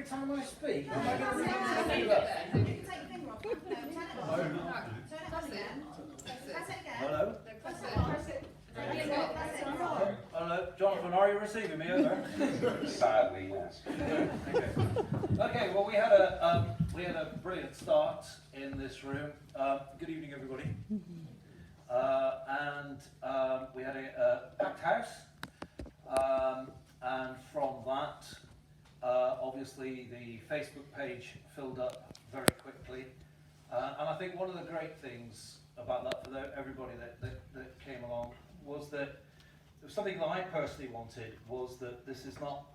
time I speak, am I going to You can take your finger off. No, turn it off. Turn it off again. Press it again. Hello? Press it on. Press it. Hello, Jonathan, are you receiving me? Over. Sadly, yes. Okay, well, we had a brilliant start in this room. Good evening, everybody. And we had a packed house, and from that, obviously the Facebook page filled up very quickly. And I think one of the great things about that for everybody that came along was that something that I personally wanted was that this is not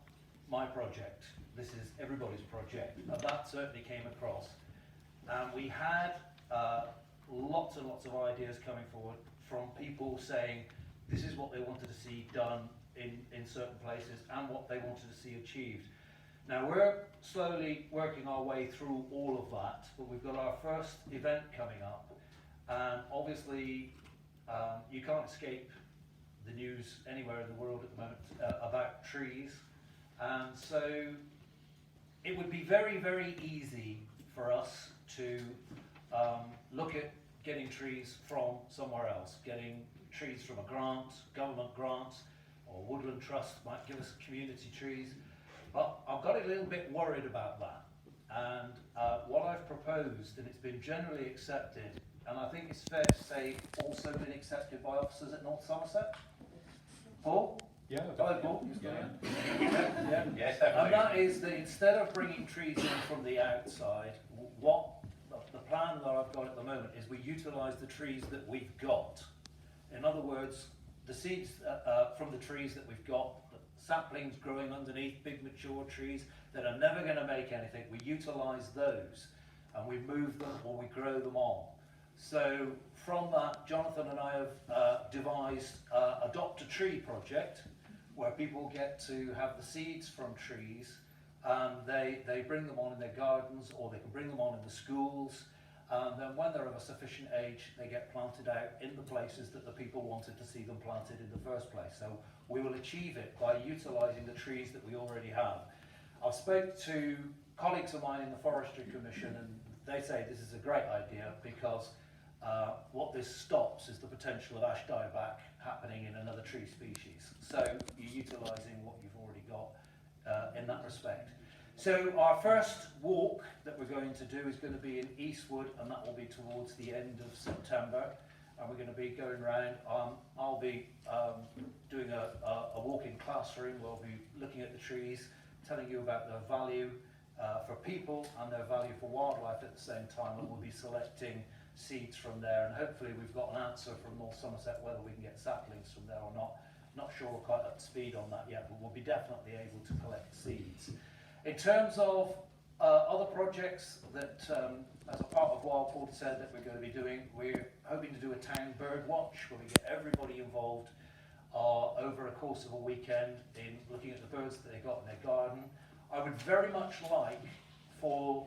my project, this is everybody's project, and that certainly came across. And we had lots and lots of ideas coming forward from people saying this is what they wanted to see done in certain places and what they wanted to see achieved. Now we're slowly working our way through all of that, but we've got our first event coming up, and obviously you can't escape the news anywhere in the world at the moment about trees, and so it would be very, very easy for us to look at getting trees from somewhere else, getting trees from a grant, government grant, or Woodland Trust might give us community trees. But I've got a little bit worried about that, and what I've proposed, and it's been generally accepted, and I think it's fair to say also been accepted by officers at North Somerset. Paul? Yeah. Hello, Paul. Yeah. Yeah. Yes, And that is that instead of bringing trees in from the outside, what the plan that I've got at the moment is we utilise the trees that we've got. In other words, the seeds from the trees that we've got, the saplings growing underneath big mature trees that are never going to make anything, we utilise those and we move them or we grow them on. So from that, Jonathan and I have devised Adopt a Tree project, where people get to have the seeds from trees, and they bring them on in their gardens, or they can bring them on in the schools, and then when they're of a sufficient age, they get planted out in the places that the people wanted to see them planted in the first place. So we will achieve it by utilising the trees that we already have. I've spoke to colleagues of mine in the Forestry Commission, and they say this is a great idea because what this stops is the potential of ash dieback happening in another tree species. So you're utilising what you've already got in that respect. So our first walk that we're going to do is going to be in Eastwood, and that will be towards the end of September. And we're going to be going around. I'll be doing a walking classroom. We'll be looking at the trees, telling you about their value for people and their value for wildlife at the same time, and we'll be selecting seeds from there, and hopefully we've got an answer from North Somerset whether we can get saplings from there or not. Not sure we're quite up to speed on that yet, but we'll be definitely able to collect seeds. In terms of other projects that, as a part of Wild Portishead that we're going to be doing, we're hoping to do a town bird watch where we get everybody involved over a course of a weekend in looking at the birds that they've got in their garden. I would very much like for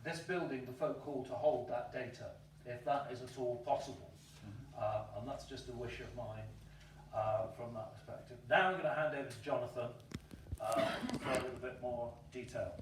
this building, the folk hall, to hold that data, if that is at all possible. And that's just a wish of mine from that perspective. Now I'm going to hand over to Jonathan for a little bit more detail.